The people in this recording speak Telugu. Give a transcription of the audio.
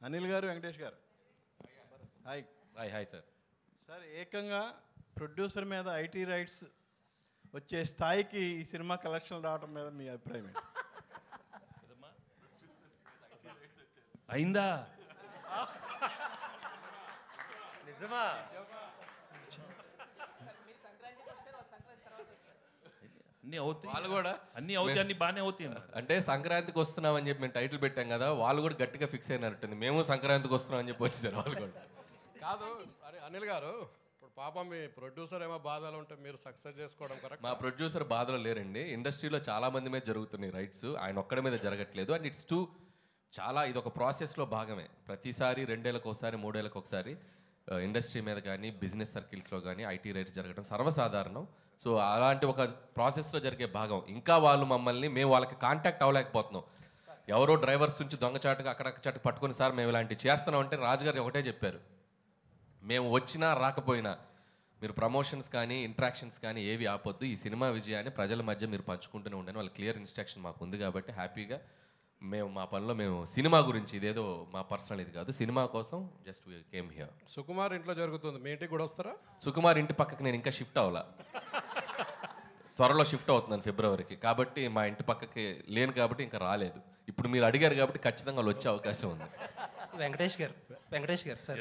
అనిల్ గారు, వెంకటేష్ గారు, హాయ్. Hi sir. సార్, ఏకంగా ప్రొడ్యూసర్ మీద ఐటీ రైట్స్ వచ్చే స్థాయికి ఈ సినిమా కలెక్షన్ రావడం మీద మీ అభిప్రాయం ఏంటి? అయిందా? నిజమా? అన్నీ అవుతాయి, వాళ్ళు కూడా అన్నీ అవుతాయి, అన్నీ బాగానే అవుతాయి. అంటే సంక్రాంతికి వస్తున్నామని చెప్పి మేము టైటిల్ పెట్టాం కదా, వాళ్ళు కూడా గట్టిగా ఫిక్స్ అయినట్టుంది. మేము సంక్రాంతికి వస్తున్నామని చెప్పి వచ్చేసారు వాళ్ళు కూడా. కాదు అరే అనిల్ గారు, ఇప్పుడు పాపం మీ ప్రొడ్యూసర్ ఏమో బాధలు ఉంటే మీరు సక్సెస్ చేసుకోవడం కరెక్ట్. మా ప్రొడ్యూసర్ బాధలో లేరండి. ఇండస్ట్రీలో చాలా మంది మీద జరుగుతున్నాయి రైట్స్, ఆయన ఒక్కడి మీద జరగట్లేదు. అండ్ ఇట్స్ చాలా ఇది ఒక ప్రాసెస్లో భాగమే. ప్రతిసారి 2 ఏళ్ళకి ఒకసారి 3 ఏళ్ళకి ఒకసారి ఇండస్ట్రీ మీద కానీ బిజినెస్ సర్కిల్స్లో కానీ ఐటీ రైట్స్ జరగడం సర్వసాధారణం. సో అలాంటి ఒక ప్రాసెస్లో జరిగే భాగం. ఇంకా వాళ్ళు మమ్మల్ని, మేము వాళ్ళకి కాంటాక్ట్ అవ్వలేకపోతున్నాం. ఎవరో డ్రైవర్స్ నుంచి దొంగచాటుగా అక్కడక్కడ పట్టుకుని, సార్ మేము ఇలాంటివి చేస్తున్నాం అంటే రాజుగారు ఒకటే చెప్పారు, మేము వచ్చినా రాకపోయినా మీరు ప్రమోషన్స్ కానీ ఇంట్రాక్షన్స్ కానీ ఏవి ఆపొద్దు, ఈ సినిమా విజయాన్ని ప్రజల మధ్య మీరు పంచుకుంటూనే ఉండండి. వాళ్ళ క్లియర్ ఇన్స్ట్రక్షన్ మాకు ఉంది కాబట్టి హ్యాపీగా మేము మా పనిలో మేము సినిమా గురించి, ఇదేదో మా పర్సనల్ ఇది కాదు, సినిమా కోసం జస్ట్ కేమ్ హియర్. సుకుమార్ ఇంట్లో జరుగుతుంది, మీ ఇంటికి కూడా వస్తారా? సుకుమార్ ఇంటి పక్కకి నేను ఇంకా షిఫ్ట్ అవ్వాలా, త్వరలో షిఫ్ట్ అవుతున్నాను ఫిబ్రవరికి. కాబట్టి మా ఇంటి పక్కకి లేను కాబట్టి ఇంకా రాలేదు. ఇప్పుడు మీరు అడిగారు కాబట్టి ఖచ్చితంగా వాళ్ళు వచ్చే అవకాశం ఉంది. వెంకటేష్ గారు సార్,